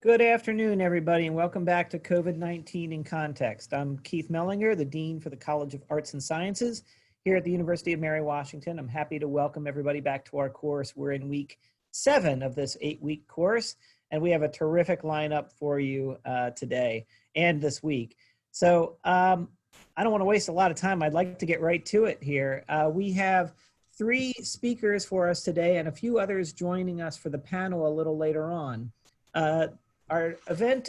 Good afternoon, everybody, and welcome back to COVID-19 in Context. I'm Keith Mellinger, the Dean for the College of Arts and Sciences here at the University of Mary Washington. I'm happy to welcome everybody back to our course. We're in week 7 of this 8-week course, and we have a terrific lineup for you today and this week. So I don't want to waste a lot of time. I'd like to get right to it here. We have 3 speakers for us today and a few others joining us for the panel a little later on. Our event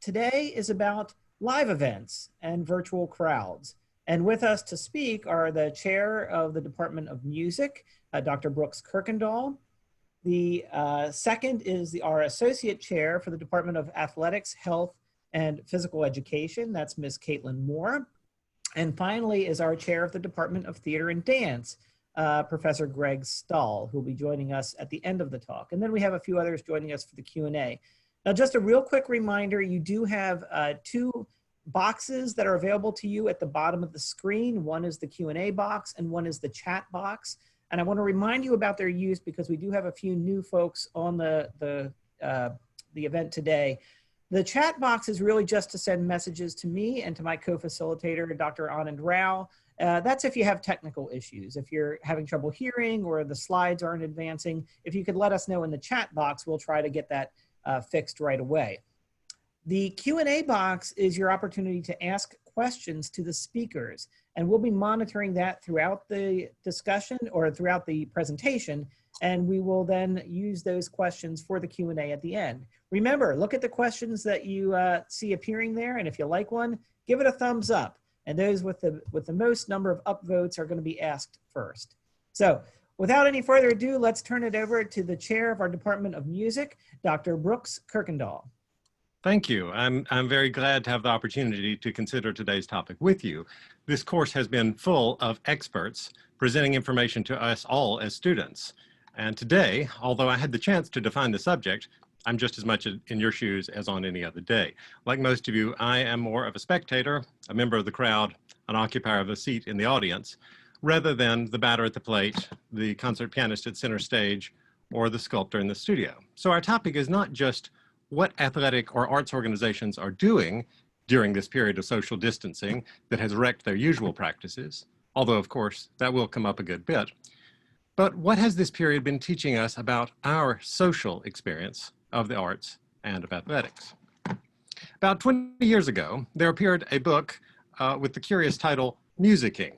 today is about live events and virtual crowds. And with us to speak are the chair of the Department of Music, Dr. Brooks Kirkendall. The second is our associate chair for the Department of Athletics, Health, and Physical Education. That's Ms. Caitlin Moore. And finally is our chair of the Department of Theater and Dance, Professor Greg Stahl, who will be joining us at the end of the talk. And then we have a few others joining us for the Q&A. Now, just a real quick reminder, you do have 2 boxes that are available to you at the bottom of the screen. One is the Q&A box and one is the chat box. And I want to remind you about their use because we do have a few new folks on the event today. The chat box is really just to send messages to me and to my co-facilitator, Dr. Anand Rao. That's if you have technical issues. If you're having trouble hearing or the slides aren't advancing, if you could let us know in the chat box, we'll try to get that fixed right away. The Q&A box is your opportunity to ask questions to the speakers, and we'll be monitoring that throughout the discussion or throughout the presentation, and we will then use those questions for the Q&A at the end. Remember, look at the questions that you see appearing there, and if you like one, give it a thumbs up, and those with the most number of upvotes are going to be asked first. So, without any further ado, let's turn it over to the chair of our Department of Music, Dr. Brooks Kirkendall. Thank you. I'm very glad to have the opportunity to consider today's topic with you. This course has been full of experts presenting information to us all as students. And today, although I had the chance to define the subject, I'm just as much in your shoes as on any other day. Like most of you, I am more of a spectator, a member of the crowd, an occupier of a seat in the audience, rather than the batter at the plate, the concert pianist at center stage, or the sculptor in the studio. So our topic is not just what athletic or arts organizations are doing during this period of social distancing that has wrecked their usual practices, although of course that will come up a good bit, but what has this period been teaching us about our social experience of the arts and of athletics? About 20 years ago, there appeared a book with the curious title, Musicking.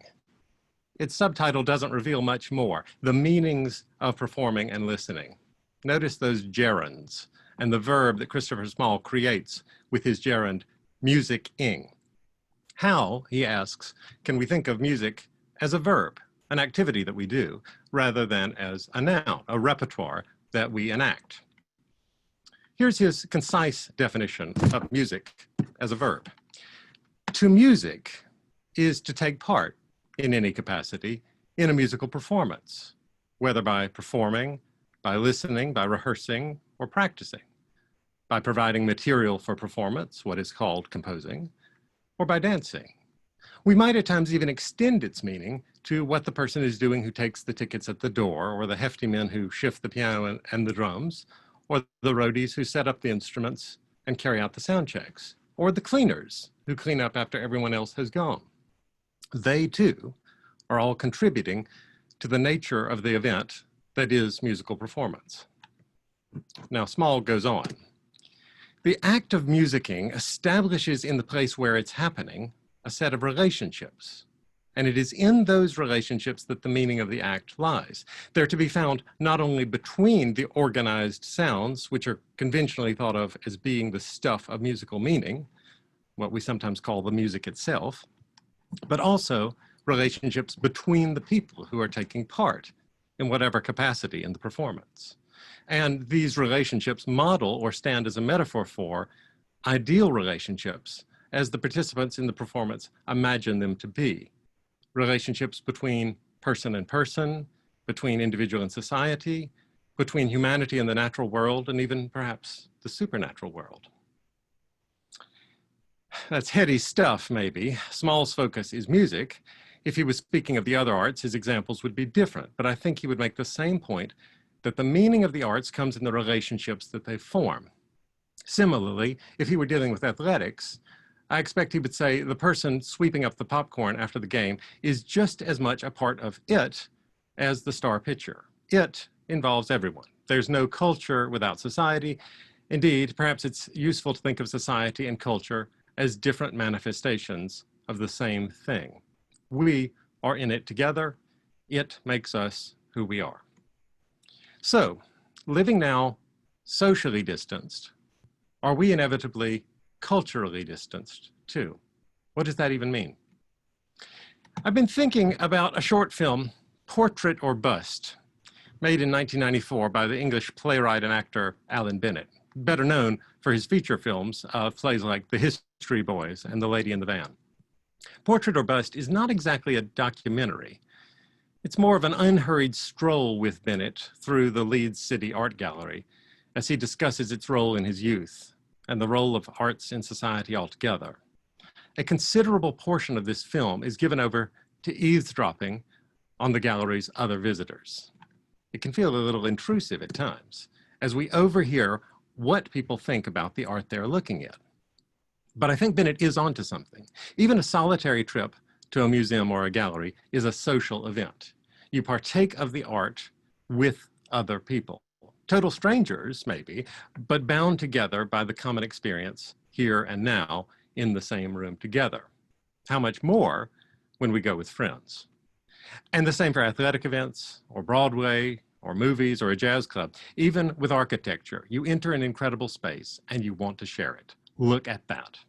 Its subtitle doesn't reveal much more, the meanings of performing and listening. Notice those gerunds and the verb that Christopher Small creates with his gerund, music-ing. How, he asks, can we think of music as a verb, an activity that we do, rather than as a noun, a repertoire that we enact? Here's his concise definition of music as a verb. To music is to take part in any capacity in a musical performance, whether by performing, by listening, by rehearsing, or practicing, by providing material for performance, what is called composing, or by dancing. We might at times even extend its meaning to what the person is doing who takes the tickets at the door, or the hefty men who shift the piano and the drums, or the roadies who set up the instruments and carry out the sound checks, or the cleaners who clean up after everyone else has gone. They too are all contributing to the nature of the event that is musical performance. Now, Small goes on. The act of musicking establishes in the place where it's happening a set of relationships, and it is in those relationships that the meaning of the act lies. They're to be found not only between the organized sounds, which are conventionally thought of as being the stuff of musical meaning, what we sometimes call the music itself, but also relationships between the people who are taking part in whatever capacity in the performance. And these relationships model or stand as a metaphor for ideal relationships as the participants in the performance imagine them to be. Relationships between person and person, between individual and society, between humanity and the natural world, and even perhaps the supernatural world. That's heady stuff, maybe. Small's focus is music. If he was speaking of the other arts, his examples would be different, but I think he would make the same point that the meaning of the arts comes in the relationships that they form. Similarly, if he were dealing with athletics, I expect he would say the person sweeping up the popcorn after the game is just as much a part of it as the star pitcher. It involves everyone. There's no culture without society. Indeed, perhaps it's useful to think of society and culture as different manifestations of the same thing. We are in it together. It makes us who we are. So, living now socially distanced, are we inevitably culturally distanced too? What does that even mean? I've been thinking about a short film, Portrait or Bust, made in 1994 by the English playwright and actor Alan Bennett, better known for his feature films of plays like The History Boys and The Lady in the Van. Portrait or Bust is not exactly a documentary. It's more of an unhurried stroll with Bennett through the Leeds City Art Gallery as he discusses its role in his youth and the role of arts in society altogether. A considerable portion of this film is given over to eavesdropping on the gallery's other visitors. It can feel a little intrusive at times as we overhear what people think about the art they're looking at. But I think Bennett is onto something. Even a solitary trip to a museum or a gallery is a social event. You partake of the art with other people. Total strangers, maybe, but bound together by the common experience here and now in the same room together. How much more when we go with friends? And the same for athletic events, or Broadway, or movies, or a jazz club. Even with architecture, you enter an incredible space and you want to share it. Look at that.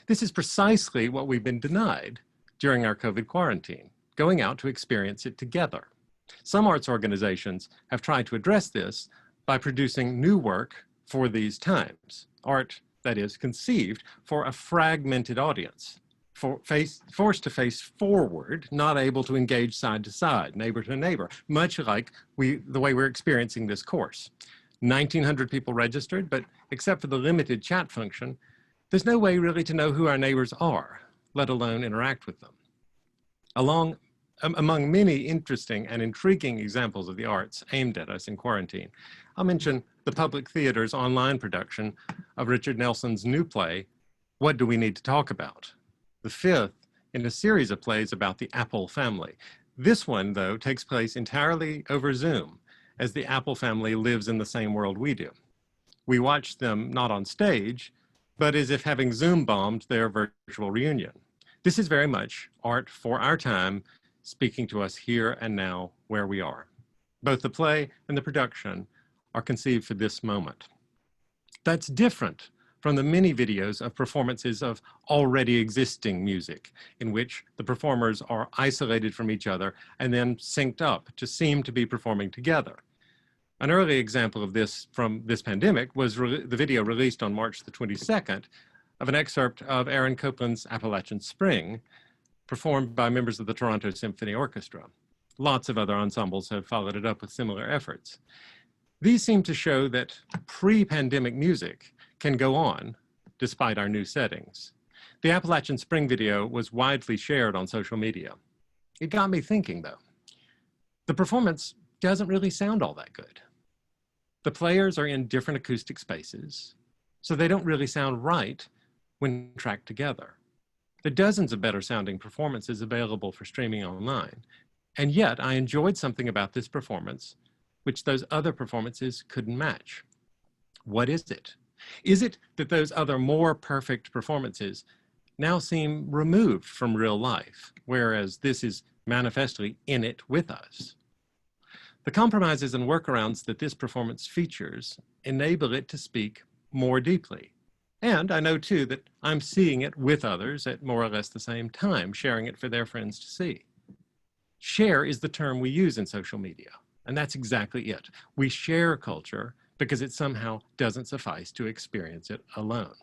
This is precisely what we've been denied during our COVID quarantine, going out to experience it together. Some arts organizations have tried to address this by producing new work for these times, art that is conceived for a fragmented audience, forced to face forward, not able to engage side to side, neighbor to neighbor, much like the way we're experiencing this course. 1,900 people registered, but except for the limited chat function, there's no way really to know who our neighbors are, let alone interact with them. Among many interesting and intriguing examples of the arts aimed at us in quarantine, I'll mention the Public Theater's online production of Richard Nelson's new play, What Do We Need to Talk About? The fifth in a series of plays about the Apple family. This one, though, takes place entirely over Zoom, as the Apple family lives in the same world we do. We watch them not on stage, but as if having Zoom bombed their virtual reunion. This is very much art for our time, speaking to us here and now where we are. Both the play and the production are conceived for this moment. That's different from the many videos of performances of already existing music, in which the performers are isolated from each other and then synced up to seem to be performing together. An early example of this from this pandemic was the video released on March the 22nd of an excerpt of Aaron Copland's Appalachian Spring, performed by members of the Toronto Symphony Orchestra. Lots of other ensembles have followed it up with similar efforts. These seem to show that pre-pandemic music can go on despite our new settings. The Appalachian Spring video was widely shared on social media. It got me thinking, though. The performance doesn't really sound all that good. The players are in different acoustic spaces, so they don't really sound right when tracked together. There are dozens of better sounding performances available for streaming online, and yet I enjoyed something about this performance which those other performances couldn't match. What is it? Is it that those other more perfect performances now seem removed from real life, whereas this is manifestly in it with us? The compromises and workarounds that this performance features enable it to speak more deeply. And I know too that I'm seeing it with others at more or less the same time, sharing it for their friends to see. Share is the term we use in social media, and that's exactly it. We share culture because it somehow doesn't suffice to experience it alone.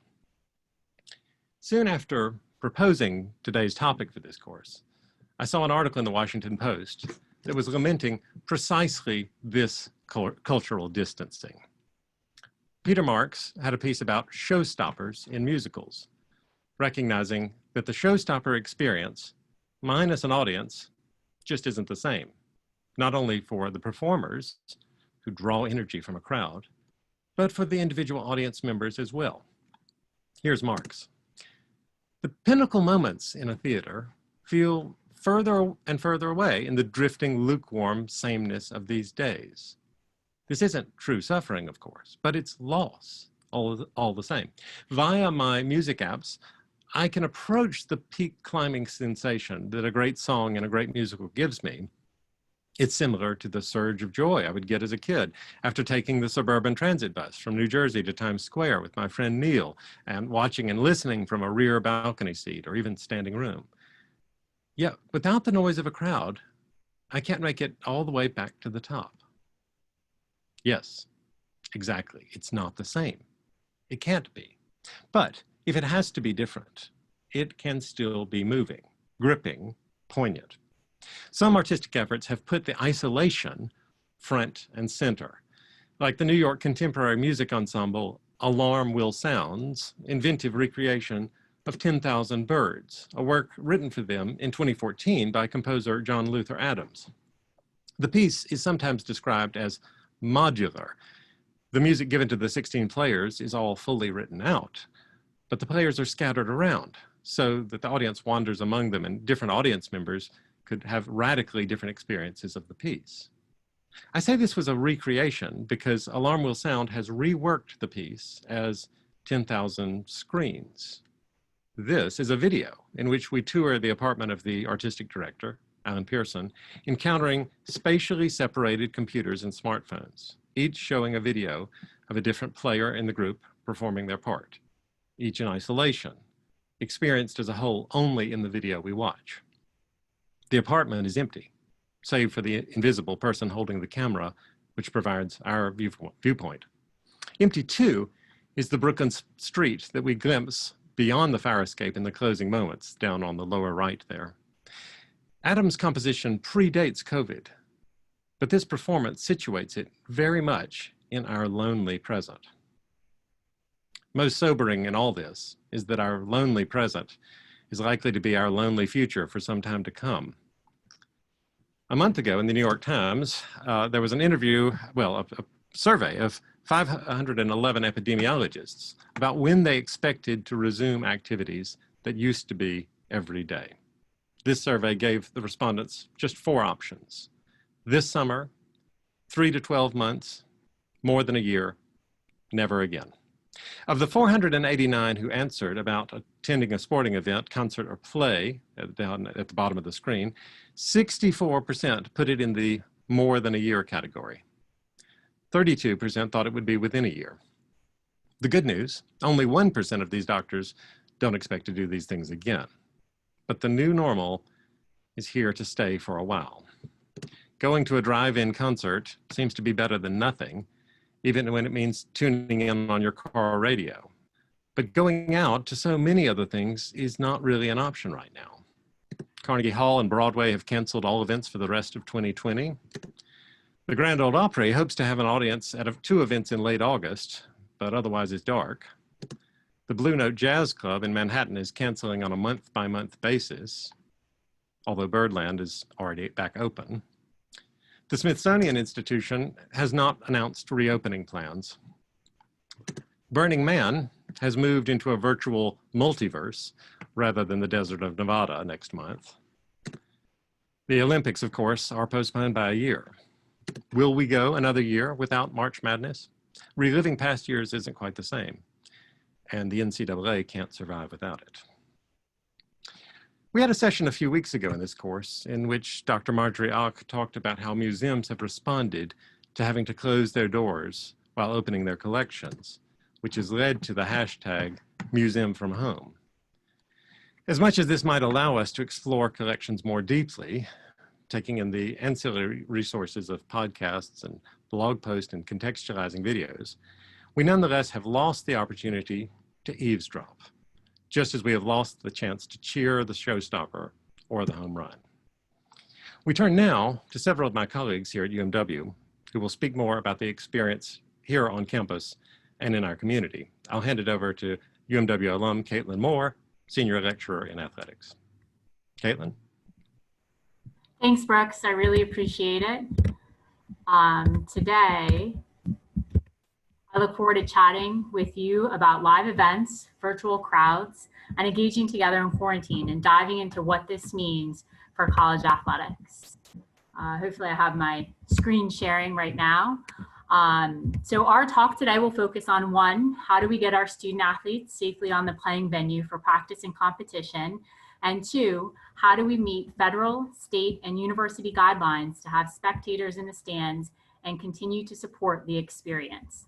Soon after proposing today's topic for this course, I saw an article in the Washington Post that was lamenting precisely this cultural distancing. Peter Marks had a piece about showstoppers in musicals, recognizing that the showstopper experience, minus an audience, just isn't the same, not only for the performers who draw energy from a crowd, but for the individual audience members as well. Here's Mark's. The pinnacle moments in a theater feel further and further away in the drifting, lukewarm sameness of these days. This isn't true suffering, of course, but it's loss all the same. Via my music apps, I can approach the peak climbing sensation that a great song and a great musical gives me. It's similar to the surge of joy I would get as a kid after taking the suburban transit bus from New Jersey to Times Square with my friend Neil and watching and listening from a rear balcony seat or even standing room. Yet without the noise of a crowd, I can't make it all the way back to the top. Yes, exactly. It's not the same. It can't be. But if it has to be different, it can still be moving, gripping, poignant. Some artistic efforts have put the isolation front and center, like the New York contemporary music ensemble Alarm Will Sound's inventive recreation of 10,000 Birds, a work written for them in 2014 by composer John Luther Adams. The piece is sometimes described as modular. The music given to the 16 players is all fully written out, but the players are scattered around so that the audience wanders among them and different audience members could have radically different experiences of the piece. I say this was a recreation because Alarm Will Sound has reworked the piece as 10,000 screens. This is a video in which we tour the apartment of the artistic director, Alan Pearson, encountering spatially separated computers and smartphones, each showing a video of a different player in the group performing their part, each in isolation, experienced as a whole only in the video we watch. The apartment is empty, save for the invisible person holding the camera, which provides our viewpoint. Empty, too, is the Brooklyn street that we glimpse beyond the fire escape in the closing moments down on the lower right there. Adams' composition predates COVID, but this performance situates it very much in our lonely present. Most sobering in all this is that our lonely present is likely to be our lonely future for some time to come. A month ago in the New York Times, there was an interview, a survey of 511 epidemiologists about when they expected to resume activities that used to be every day. This survey gave the respondents just 4 options. This summer, 3 to 12 months, more than a year, never again. Of the 489 who answered about attending a sporting event, concert, or play, down at the bottom of the screen, 64% put it in the more than a year category. 32% thought it would be within a year. The good news, only 1% of these doctors don't expect to do these things again. But the new normal is here to stay for a while. Going to a drive-in concert seems to be better than nothing, even when it means tuning in on your car radio. But going out to so many other things is not really an option right now. Carnegie Hall and Broadway have canceled all events for the rest of 2020. The Grand Ole Opry hopes to have an audience at 2 events in late August, but otherwise is dark. The Blue Note Jazz Club in Manhattan is canceling on a month-by-month basis, although Birdland is already back open. The Smithsonian Institution has not announced reopening plans. Burning Man has moved into a virtual multiverse rather than the desert of Nevada next month. The Olympics, of course, are postponed by a year. Will we go another year without March Madness? Reliving past years isn't quite the same, and the NCAA can't survive without it. We had a session a few weeks ago in this course in which Dr. Marjorie Ock talked about how museums have responded to having to close their doors while opening their collections, which has led to the hashtag Museum from Home. As much as this might allow us to explore collections more deeply, taking in the ancillary resources of podcasts and blog posts and contextualizing videos, we nonetheless have lost the opportunity to eavesdrop, just as we have lost the chance to cheer the showstopper or the home run. We turn now to several of my colleagues here at UMW who will speak more about the experience here on campus and in our community. I'll hand it over to UMW alum Caitlin Moore, Senior Lecturer in Athletics. Caitlin? Thanks, Brooks. I really appreciate it. Today, I look forward to chatting with you about live events, virtual crowds, and engaging together in quarantine and diving into what this means for college athletics. Hopefully I have my screen sharing right now. So our talk today will focus on one, how do we get our student athletes safely on the playing venue for practice and competition? And two, how do we meet federal, state, and university guidelines to have spectators in the stands and continue to support the experience?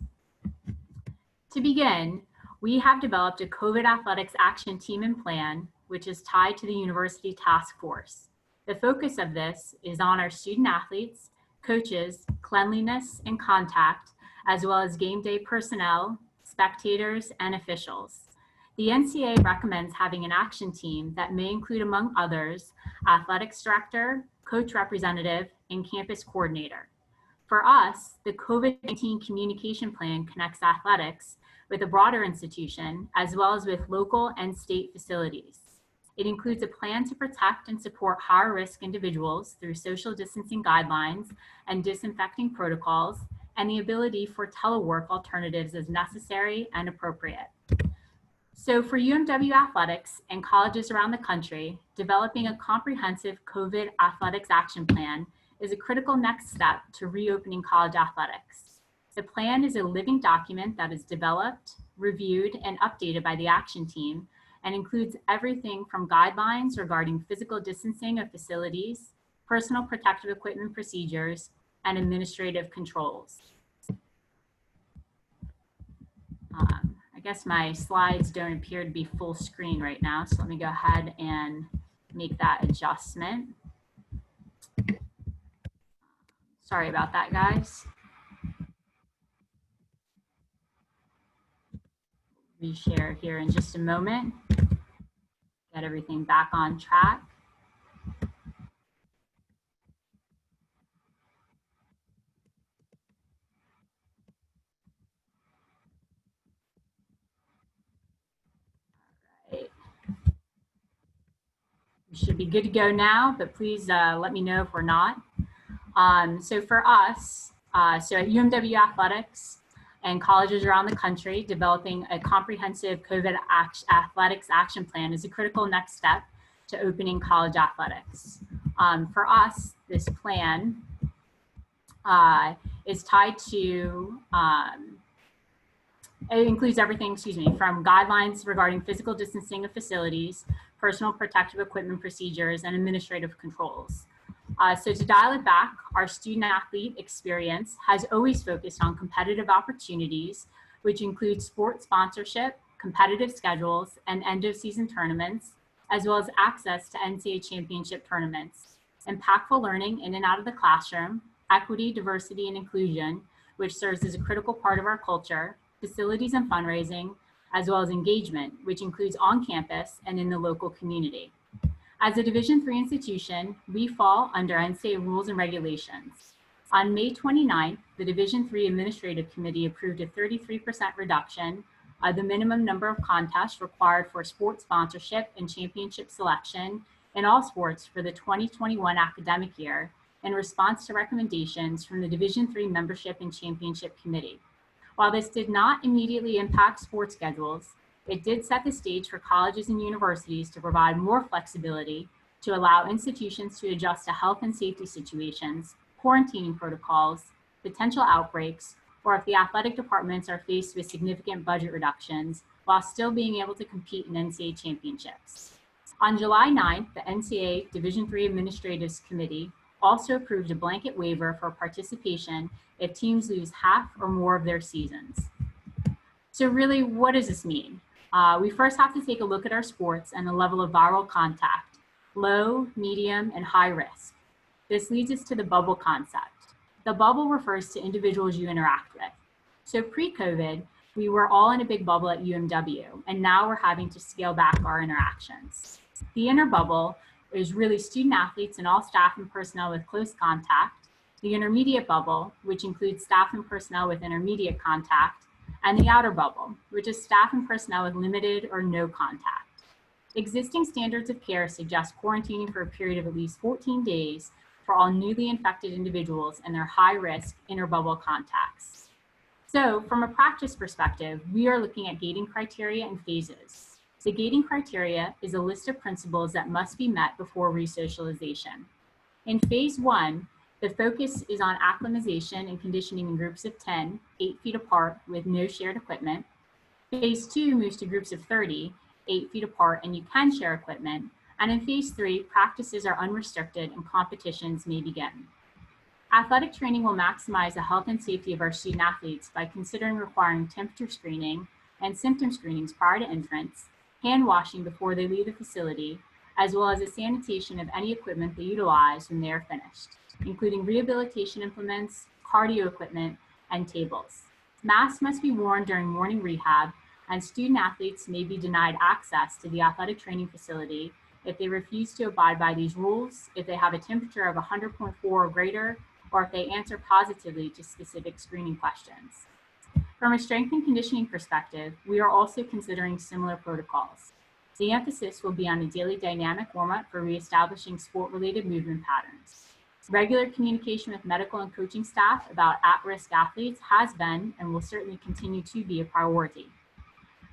To begin, we have developed a COVID athletics action team and plan, which is tied to the university task force. The focus of this is on our student athletes, coaches, cleanliness and contact, as well as game day personnel, spectators, and officials. The NCAA recommends having an action team that may include, among others, athletics director, coach representative, and campus coordinator. For us, the COVID-19 communication plan connects athletics with a broader institution, as well as with local and state facilities. It includes a plan to protect and support higher risk individuals through social distancing guidelines and disinfecting protocols, and the ability for telework alternatives as necessary and appropriate. So for UMW athletics and colleges around the country, developing a comprehensive COVID athletics action plan is a critical next step to reopening college athletics. The plan is a living document that is developed, reviewed, and updated by the action team, and includes everything from guidelines regarding physical distancing of facilities, personal protective equipment procedures, and administrative controls. I guess my slides don't appear to be full screen right now, so let me go ahead and make that adjustment. Sorry about that, guys. Reshare here in just a moment. Get everything back on track. All right. We should be good to go now, but please let me know if we're not. So for us, so at UMW Athletics and colleges around the country, developing a comprehensive COVID athletics action plan is a critical next step to opening college athletics. For us, this plan is tied to, it includes everything, from guidelines regarding physical distancing of facilities, personal protective equipment procedures, and administrative controls. So to dial it back, our student athlete experience has always focused on competitive opportunities, which include sports sponsorship, competitive schedules, and end of season tournaments, as well as access to NCAA championship tournaments, impactful learning in and out of the classroom, equity, diversity, and inclusion, which serves as a critical part of our culture, facilities and fundraising, as well as engagement, which includes on campus and in the local community. As a Division III institution, we fall under NCAA rules and regulations. On May 29th, the Division III Administrative Committee approved a 33% reduction of the minimum number of contests required for sports sponsorship and championship selection in all sports for the 2021 academic year in response to recommendations from the Division III Membership and Championship Committee. While this did not immediately impact sports schedules, it did set the stage for colleges and universities to provide more flexibility to allow institutions to adjust to health and safety situations, quarantining protocols, potential outbreaks, or if the athletic departments are faced with significant budget reductions while still being able to compete in NCAA championships. On July 9th, the NCAA Division III Administrative Committee also approved a blanket waiver for participation if teams lose half or more of their seasons. So really, what does this mean? We first have to take a look at our sports and the level of viral contact, low, medium, and high risk. This leads us to the bubble concept. The bubble refers to individuals you interact with. So pre-COVID, we were all in a big bubble at UMW, and now we're having to scale back our interactions. The inner bubble is really student athletes and all staff and personnel with close contact, the intermediate bubble, which includes staff and personnel with intermediate contact, and the outer bubble, which is staff and personnel with limited or no contact. Existing standards of care suggest quarantining for a period of at least 14 days for all newly infected individuals and their high-risk inner bubble contacts. So from a practice perspective, we are looking at gating criteria and phases. The gating criteria is a list of principles that must be met before resocialization. In phase 1, the focus is on acclimatization and conditioning in groups of 10, 8 feet apart with no shared equipment. Phase 2 moves to groups of 30, 8 feet apart, and you can share equipment. And in phase 3, practices are unrestricted and competitions may begin. Athletic training will maximize the health and safety of our student athletes by considering requiring temperature screening and symptom screenings prior to entrance, hand washing before they leave the facility, as well as the sanitation of any equipment they utilize when they are finished, including rehabilitation implements, cardio equipment, and tables. Masks must be worn during morning rehab, and student athletes may be denied access to the athletic training facility if they refuse to abide by these rules, if they have a temperature of 100.4 or greater, or if they answer positively to specific screening questions. From a strength and conditioning perspective, we are also considering similar protocols. The emphasis will be on a daily dynamic warm-up for reestablishing sport-related movement patterns. Regular communication with medical and coaching staff about at-risk athletes has been and will certainly continue to be a priority.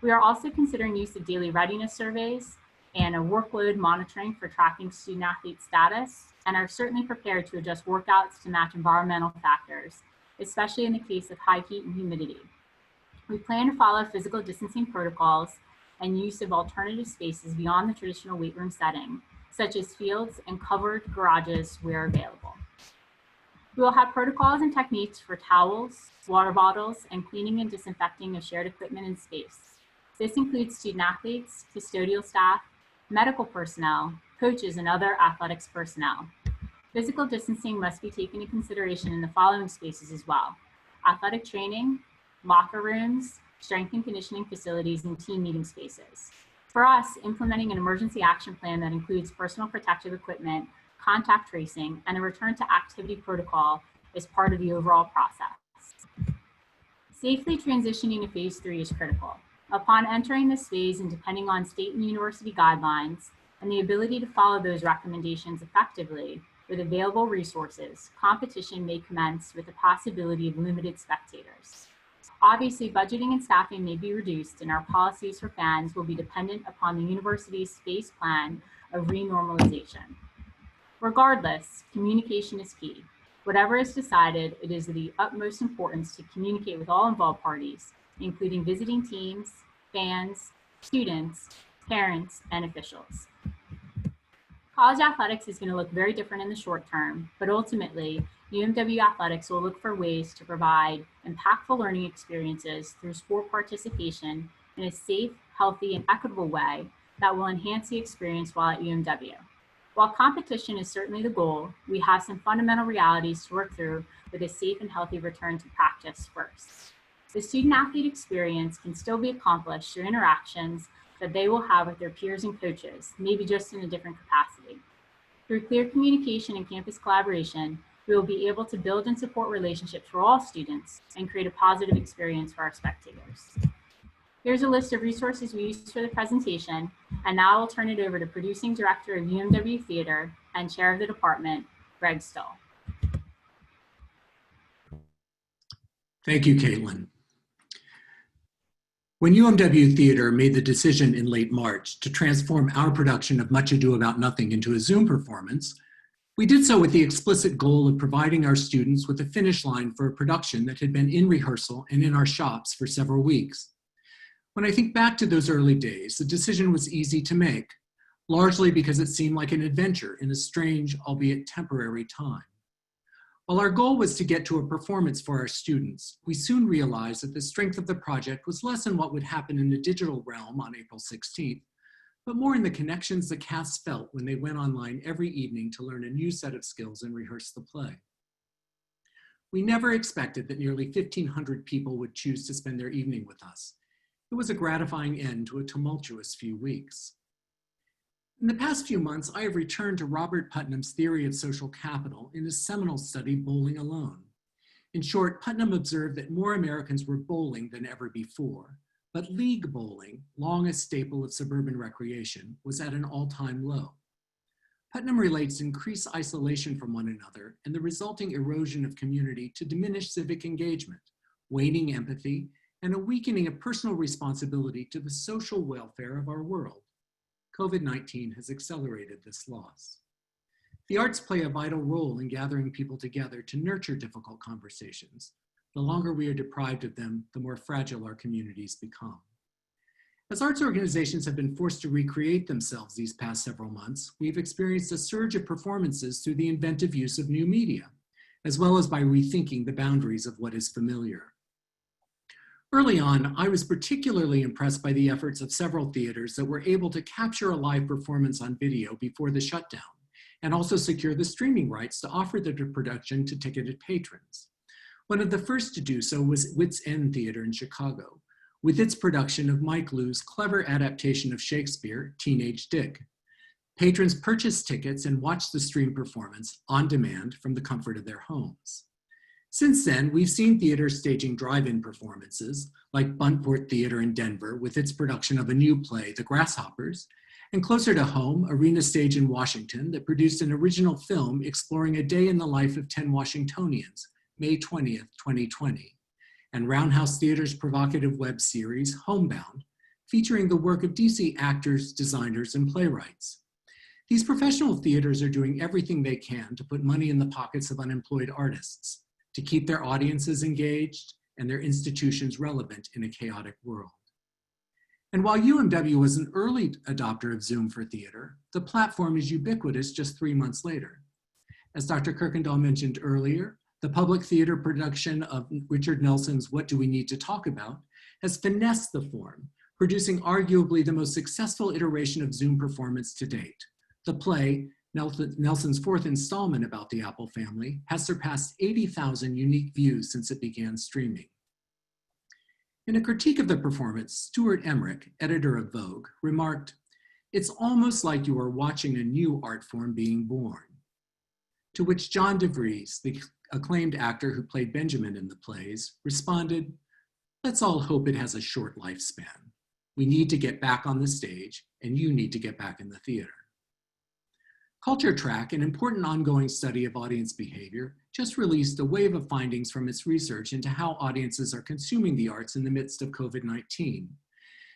We are also considering use of daily readiness surveys and a workload monitoring for tracking student athlete status, and are certainly prepared to adjust workouts to match environmental factors, especially in the case of high heat and humidity. We plan to follow physical distancing protocols and use of alternative spaces beyond the traditional weight room setting, such as fields and covered garages where available. We will have protocols and techniques for towels, water bottles, and cleaning and disinfecting of shared equipment and space. This includes student athletes, custodial staff, medical personnel, coaches, and other athletics personnel. Physical distancing must be taken into consideration in the following spaces as well: athletic training, locker rooms, strength and conditioning facilities, and team meeting spaces. For us, implementing an emergency action plan that includes personal protective equipment, contact tracing, and a return to activity protocol is part of the overall process. Safely transitioning to phase 3 is critical. Upon entering this phase and depending on state and university guidelines and the ability to follow those recommendations effectively with available resources, competition may commence with the possibility of limited spectators. Obviously, budgeting and staffing may be reduced, and our policies for fans will be dependent upon the university's phase plan of renormalization. Regardless, communication is key. Whatever is decided, it is of the utmost importance to communicate with all involved parties, including visiting teams, fans, students, parents, and officials. College athletics is going to look very different in the short term, but ultimately, UMW athletics will look for ways to provide impactful learning experiences through sport participation in a safe, healthy, and equitable way that will enhance the experience while at UMW. While competition is certainly the goal, we have some fundamental realities to work through with a safe and healthy return to practice first. The student-athlete experience can still be accomplished through interactions that they will have with their peers and coaches, maybe just in a different capacity. Through clear communication and campus collaboration, we will be able to build and support relationships for all students and create a positive experience for our spectators. Here's a list of resources we used for the presentation, and now I'll turn it over to Producing Director of UMW Theater and Chair of the Department, Greg Stull. Thank you, Caitlin. When UMW Theater made the decision in late March to transform our production of Much Ado About Nothing into a Zoom performance, we did so with the explicit goal of providing our students with a finish line for a production that had been in rehearsal and in our shops for several weeks. When I think back to those early days, the decision was easy to make, largely because it seemed like an adventure in a strange, albeit temporary time. While our goal was to get to a performance for our students, we soon realized that the strength of the project was less in what would happen in the digital realm on April 16th, but more in the connections the cast felt when they went online every evening to learn a new set of skills and rehearse the play. We never expected that nearly 1,500 people would choose to spend their evening with us. It was a gratifying end to a tumultuous few weeks. In the past few months, I have returned to Robert Putnam's theory of social capital in his seminal study, Bowling Alone. In short, Putnam observed that more Americans were bowling than ever before, but league bowling, long a staple of suburban recreation, was at an all-time low. Putnam relates increased isolation from one another and the resulting erosion of community to diminished civic engagement, waning empathy, and a weakening of personal responsibility to the social welfare of our world. COVID-19 has accelerated this loss. The arts play a vital role in gathering people together to nurture difficult conversations. The longer we are deprived of them, the more fragile our communities become. As arts organizations have been forced to recreate themselves these past several months, we've experienced a surge of performances through the inventive use of new media, as well as by rethinking the boundaries of what is familiar. Early on, I was particularly impressed by the efforts of several theaters that were able to capture a live performance on video before the shutdown, and also secure the streaming rights to offer the production to ticketed patrons. One of the first to do so was Wits End Theater in Chicago, with its production of Mike Liu's clever adaptation of Shakespeare, Teenage Dick. Patrons purchased tickets and watched the stream performance on demand from the comfort of their homes. Since then, we've seen theaters staging drive-in performances, like Buntport Theater in Denver with its production of a new play, The Grasshoppers, and closer to home, Arena Stage in Washington that produced an original film exploring a day in the life of 10 Washingtonians, May 20th, 2020, and Roundhouse Theater's provocative web series, Homebound, featuring the work of DC actors, designers, and playwrights. These professional theaters are doing everything they can to put money in the pockets of unemployed artists, to keep their audiences engaged and their institutions relevant in a chaotic world. And while UMW was an early adopter of Zoom for theater, the platform is ubiquitous just 3 months later. As Dr. Kirkendall mentioned earlier, the public theater production of Richard Nelson's What Do We Need to Talk About has finessed the form, producing arguably the most successful iteration of Zoom performance to date. The play, Nelson's fourth installment about the Apple family, has surpassed 80,000 unique views since it began streaming. In a critique of the performance, Stuart Emmerich, editor of Vogue, remarked, "It's almost like you are watching a new art form being born." To which John DeVries, the acclaimed actor who played Benjamin in the plays, responded, "Let's all hope it has a short lifespan. We need to get back on the stage, and you need to get back in the theater." Culture Track, an important ongoing study of audience behavior, just released a wave of findings from its research into how audiences are consuming the arts in the midst of COVID-19.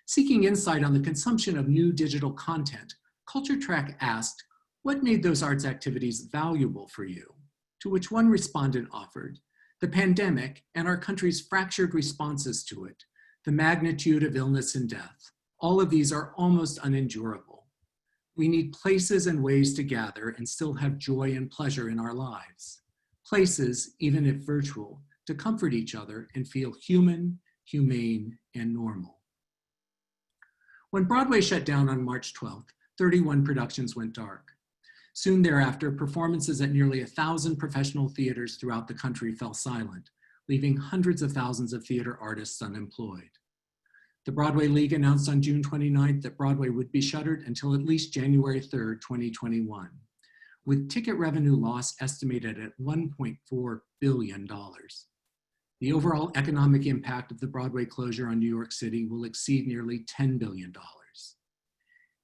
Seeking insight on the consumption of new digital content, Culture Track asked, "What made those arts activities valuable for you?" To which one respondent offered, "The pandemic and our country's fractured responses to it, the magnitude of illness and death, all of these are almost unendurable. We need places and ways to gather and still have joy and pleasure in our lives. Places, even if virtual, to comfort each other and feel human, humane, and normal." When Broadway shut down on March 12th, 31 productions went dark. Soon thereafter, performances at nearly 1,000 professional theaters throughout the country fell silent, leaving hundreds of thousands of theater artists unemployed. The Broadway League announced on June 29th that Broadway would be shuttered until at least January 3rd, 2021, with ticket revenue loss estimated at $1.4 billion. The overall economic impact of the Broadway closure on New York City will exceed nearly $10 billion.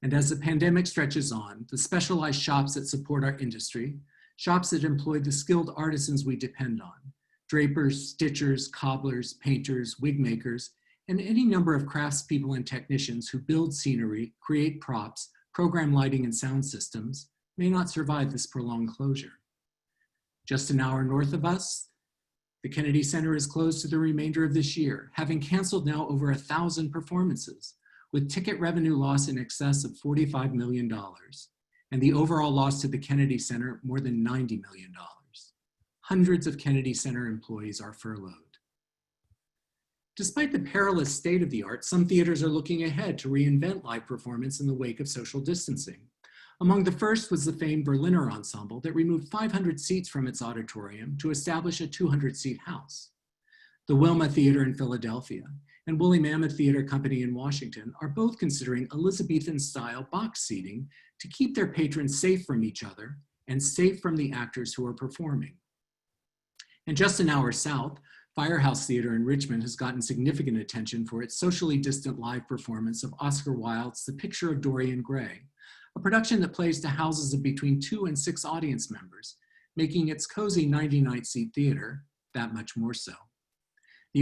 And as the pandemic stretches on, the specialized shops that support our industry, shops that employ the skilled artisans we depend on, drapers, stitchers, cobblers, painters, wig makers, and any number of craftspeople and technicians who build scenery, create props, program lighting and sound systems, may not survive this prolonged closure. Just an hour north of us, the Kennedy Center is closed to the remainder of this year, having canceled now over 1,000 performances, with ticket revenue loss in excess of $45 million, and the overall loss to the Kennedy Center more than $90 million. Hundreds of Kennedy Center employees are furloughed. Despite the perilous state of the arts, some theaters are looking ahead to reinvent live performance in the wake of social distancing. Among the first was the famed Berliner Ensemble that removed 500 seats from its auditorium to establish a 200-seat house. The Wilma Theater in Philadelphia and Woolly Mammoth Theater Company in Washington are both considering Elizabethan-style box seating to keep their patrons safe from each other and safe from the actors who are performing. And just an hour south, Firehouse Theater in Richmond has gotten significant attention for its socially distant live performance of Oscar Wilde's The Picture of Dorian Gray, a production that plays to houses of between 2 and 6 audience members, making its cozy 99-seat theater that much more so. The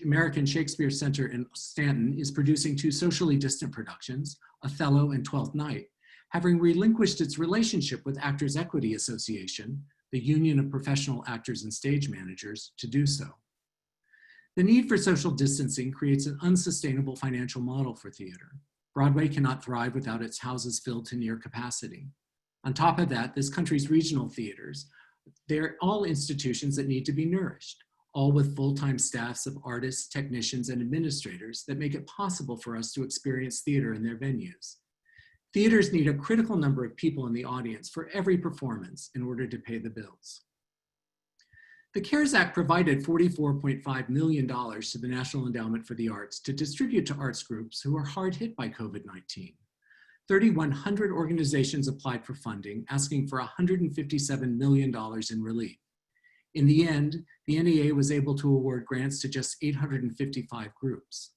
American Shakespeare Center in Stanton is producing 2 socially distant productions, Othello and Twelfth Night, having relinquished its relationship with Actors Equity Association, the union of professional actors and stage managers, to do so. The need for social distancing creates an unsustainable financial model for theater. Broadway cannot thrive without its houses filled to near capacity. On top of that, this country's regional theaters, they're all institutions that need to be nourished, all with full-time staffs of artists, technicians, and administrators that make it possible for us to experience theater in their venues. Theaters need a critical number of people in the audience for every performance in order to pay the bills. The CARES Act provided $44.5 million to the National Endowment for the Arts to distribute to arts groups who are hard hit by COVID-19. 3,100 organizations applied for funding, asking for $157 million in relief. In the end, the NEA was able to award grants to just 855 groups.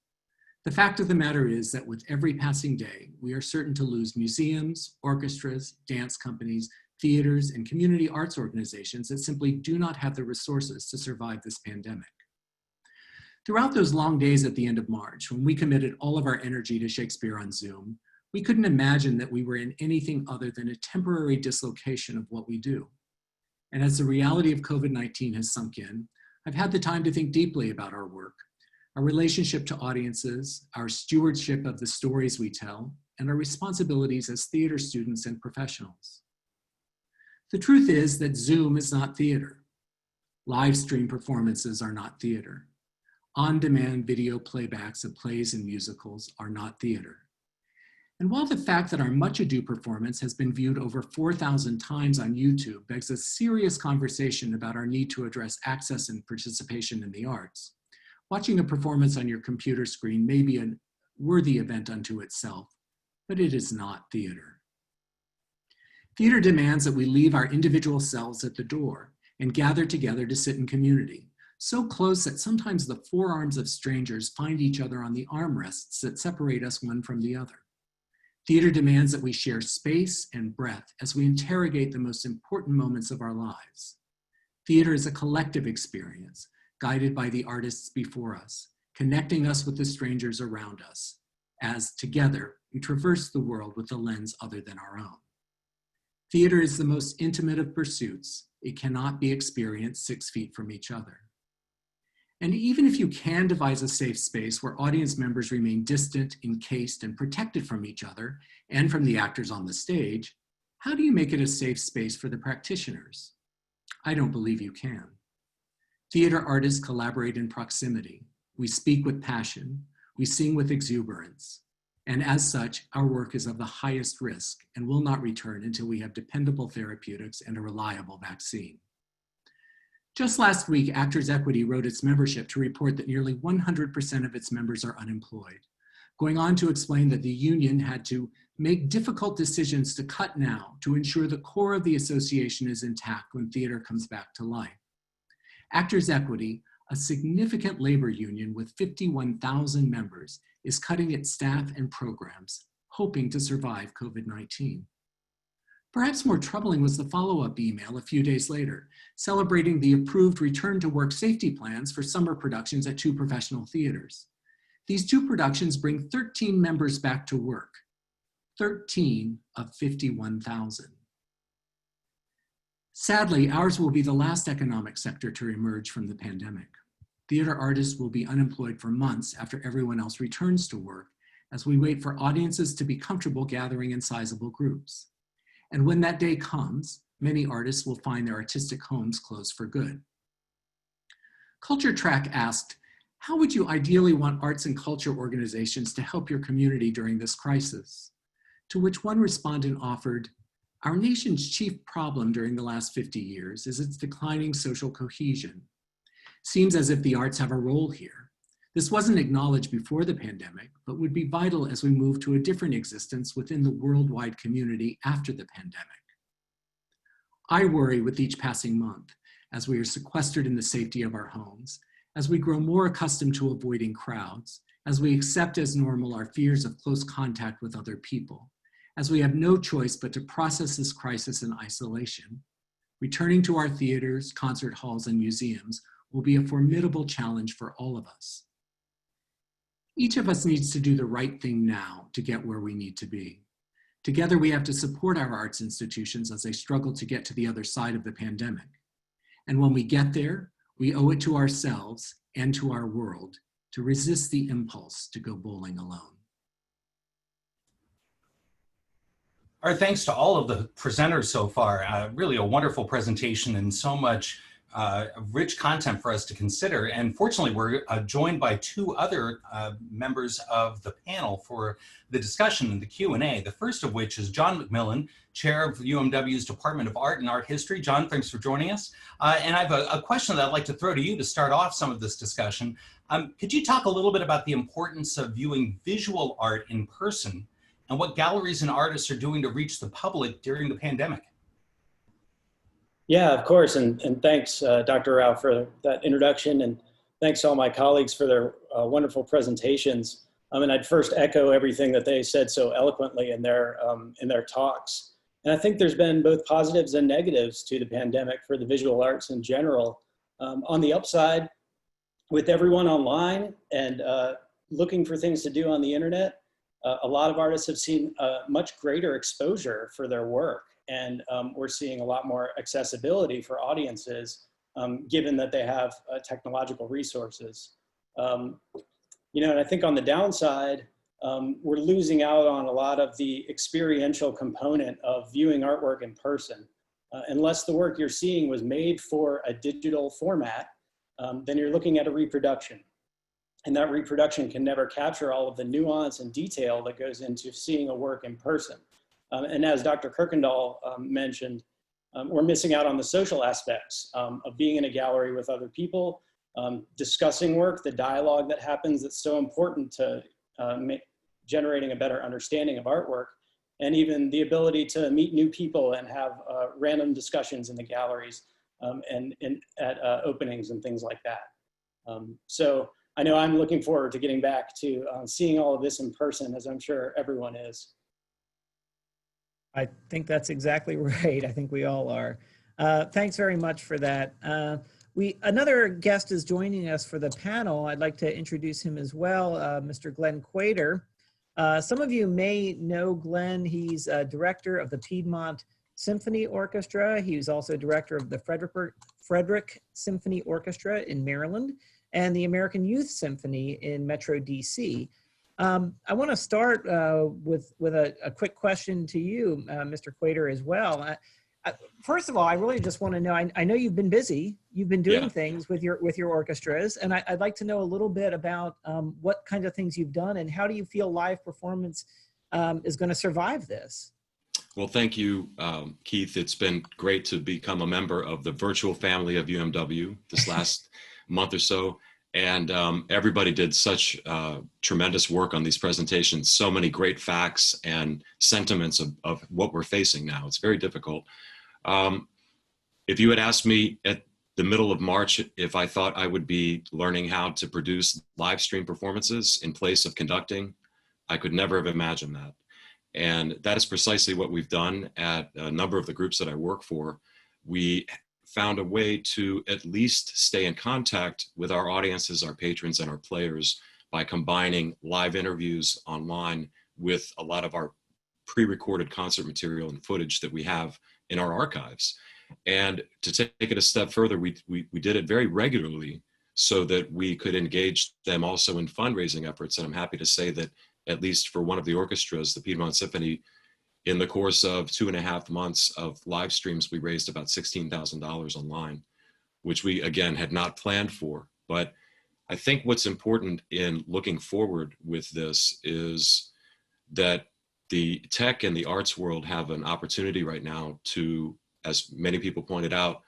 The fact of the matter is that with every passing day, we are certain to lose museums, orchestras, dance companies, theaters, and community arts organizations that simply do not have the resources to survive this pandemic. Throughout those long days at the end of March, when we committed all of our energy to Shakespeare on Zoom, we couldn't imagine that we were in anything other than a temporary dislocation of what we do. And as the reality of COVID-19 has sunk in, I've had the time to think deeply about our work, our relationship to audiences, our stewardship of the stories we tell, and our responsibilities as theater students and professionals. The truth is that Zoom is not theater. Live stream performances are not theater. On-demand video playbacks of plays and musicals are not theater. And while the fact that our Much Ado performance has been viewed over 4,000 times on YouTube begs a serious conversation about our need to address access and participation in the arts, watching a performance on your computer screen may be a worthy event unto itself, but it is not theater. Theater demands that we leave our individual selves at the door and gather together to sit in community, so close that sometimes the forearms of strangers find each other on the armrests that separate us one from the other. Theater demands that we share space and breath as we interrogate the most important moments of our lives. Theater is a collective experience, guided by the artists before us, connecting us with the strangers around us, as together we traverse the world with a lens other than our own. Theater is the most intimate of pursuits. It cannot be experienced 6 feet from each other. And even if you can devise a safe space where audience members remain distant, encased, and protected from each other and from the actors on the stage, how do you make it a safe space for the practitioners? I don't believe you can. Theater artists collaborate in proximity. We speak with passion. We sing with exuberance. And as such, our work is of the highest risk and will not return until we have dependable therapeutics and a reliable vaccine. Just last week, Actors Equity wrote its membership to report that nearly 100% of its members are unemployed, going on to explain that the union had to make difficult decisions to cut now to ensure the core of the association is intact when theater comes back to life. Actors Equity, a significant labor union with 51,000 members, is cutting its staff and programs, hoping to survive COVID-19. Perhaps more troubling was the follow-up email a few days later, celebrating the approved return to work safety plans for summer productions at 2 professional theaters. These 2 productions bring 13 members back to work, 13 of 51,000. Sadly, ours will be the last economic sector to emerge from the pandemic. Theater artists will be unemployed for months after everyone else returns to work, as we wait for audiences to be comfortable gathering in sizable groups. And when that day comes, many artists will find their artistic homes closed for good. Culture Track asked, how would you ideally want arts and culture organizations to help your community during this crisis? To which one respondent offered, our nation's chief problem during the last 50 years is its declining social cohesion. Seems as if the arts have a role here. This wasn't acknowledged before the pandemic, but would be vital as we move to a different existence within the worldwide community after the pandemic. I worry with each passing month as we are sequestered in the safety of our homes, as we grow more accustomed to avoiding crowds, as we accept as normal our fears of close contact with other people, as we have no choice but to process this crisis in isolation. Returning to our theaters, concert halls, and museums will be a formidable challenge for all of us. Each of us needs to do the right thing now to get where we need to be. Together, we have to support our arts institutions as they struggle to get to the other side of the pandemic. And when we get there, we owe it to ourselves and to our world to resist the impulse to go bowling alone. Our thanks to all of the presenters so far. Really a wonderful presentation and so much rich content for us to consider. And fortunately, we're joined by two other members of the panel for the discussion and the Q&A. The first of which is John McMillan, Chair of UMW's Department of Art and Art History. John, thanks for joining us. And I have a question that I'd like to throw to you to start off some of this discussion. Could you talk a little bit about the importance of viewing visual art in person and what galleries and artists are doing to reach the public during the pandemic? Yeah, of course, and thanks, Dr. Rao, for that introduction, and thanks to all my colleagues for their wonderful presentations. And I'd first echo everything that they said so eloquently in their talks. And I think there's been both positives and negatives to the pandemic for the visual arts in general. On the upside, with everyone online and looking for things to do on the internet, a lot of artists have seen much greater exposure for their work. And we're seeing a lot more accessibility for audiences, given that they have technological resources. And I think on the downside, we're losing out on a lot of the experiential component of viewing artwork in person. Unless the work you're seeing was made for a digital format, then you're looking at a reproduction. And that reproduction can never capture all of the nuance and detail that goes into seeing a work in person. And as Dr. Kirkendall mentioned, we're missing out on the social aspects of being in a gallery with other people, discussing work, the dialogue that happens that's so important to generating a better understanding of artwork, and even the ability to meet new people and have random discussions in the galleries and at openings and things like that. So I know I'm looking forward to getting back to seeing all of this in person, as I'm sure everyone is. I think that's exactly right. I think we all are. Thanks very much for that. Another guest is joining us for the panel. I'd like to introduce him as well, Mr. Glenn Quater. Some of you may know Glenn. He's director of the Piedmont Symphony Orchestra. He's also director of the Frederick Symphony Orchestra in Maryland and the American Youth Symphony in Metro DC. I want to start with a quick question to you, Mr. Quater, as well. First of all, I really just want to know, I know you've been busy, you've been doing things with your orchestras, and I'd like to know a little bit about what kinds of things you've done and how do you feel live performance is going to survive this? Well, thank you, Keith. It's been great to become a member of the virtual family of UMW this last month or so. And everybody did such tremendous work on these presentations, so many great facts and sentiments of what we're facing now. It's very difficult. If you had asked me at the middle of March if I thought I would be learning how to produce live stream performances in place of conducting, I could never have imagined that. And that is precisely what we've done at a number of the groups that I work for. We found a way to at least stay in contact with our audiences, our patrons, and our players by combining live interviews online with a lot of our pre-recorded concert material and footage that we have in our archives. And to take it a step further, we did it very regularly so that we could engage them also in fundraising efforts. And I'm happy to say that at least for one of the orchestras, the Piedmont Symphony, in the course of 2.5 months of live streams, we raised about $16,000 online, which we, again, had not planned for. But I think what's important in looking forward with this is that the tech and the arts world have an opportunity right now to, as many people pointed out,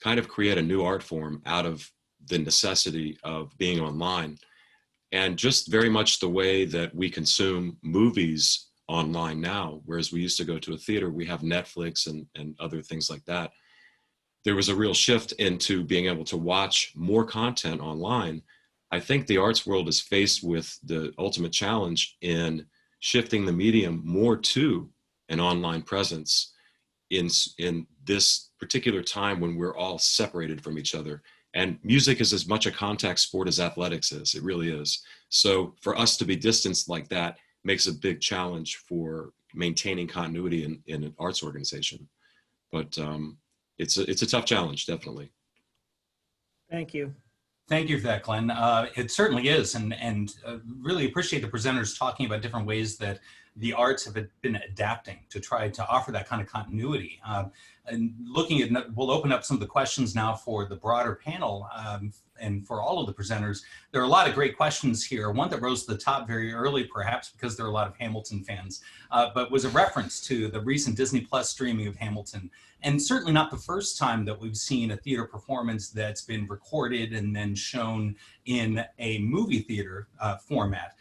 kind of create a new art form out of the necessity of being online. And just very much the way that we consume movies online now, whereas we used to go to a theater, we have Netflix and other things like that. There was a real shift into being able to watch more content online. I think the arts world is faced with the ultimate challenge in shifting the medium more to an online presence in this particular time when we're all separated from each other And music is as much a contact sport as athletics is. It really is. So for us to be distanced like that makes a big challenge for maintaining continuity in an arts organization. But it's a tough challenge, definitely. Thank you. Thank you for that, Glenn. It certainly is, and really appreciate the presenters talking about different ways that the arts have been adapting to try to offer that kind of continuity. And looking at, we'll open up some of the questions now for the broader panel and for all of the presenters. There are a lot of great questions here. One that rose to the top very early, perhaps because there are a lot of Hamilton fans, but was a reference to the recent Disney Plus streaming of Hamilton. And certainly not the first time that we've seen a theater performance that's been recorded and then shown in a movie theater format.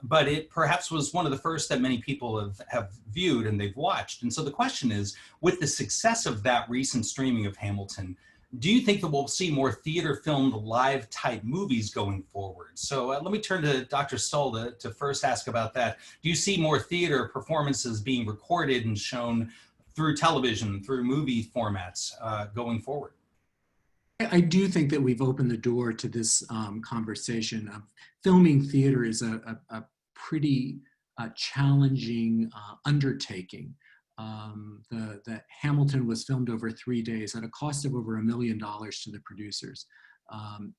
But it perhaps was one of the first that many people have viewed and they've watched. And so the question is, with the success of that recent streaming of Hamilton, do you think that we'll see more theater filmed live type movies going forward? So let me turn to Dr. Stoll to first ask about that. Do you see more theater performances being recorded and shown through television, through movie formats going forward? I do think that we've opened the door to this conversation. Filming theater is a pretty challenging undertaking. The Hamilton was filmed over 3 days at a cost of over $1 million to the producers,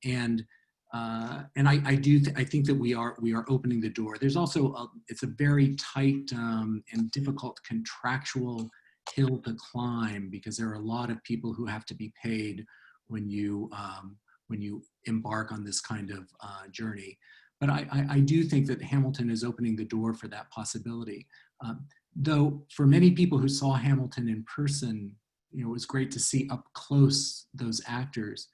and I think that we are opening the door. There's also it's a very tight and difficult contractual hill to climb, because there are a lot of people who have to be paid when you embark on this kind of journey. But I do think that Hamilton is opening the door for that possibility. Though for many people who saw Hamilton in person, it was great to see up close those actors.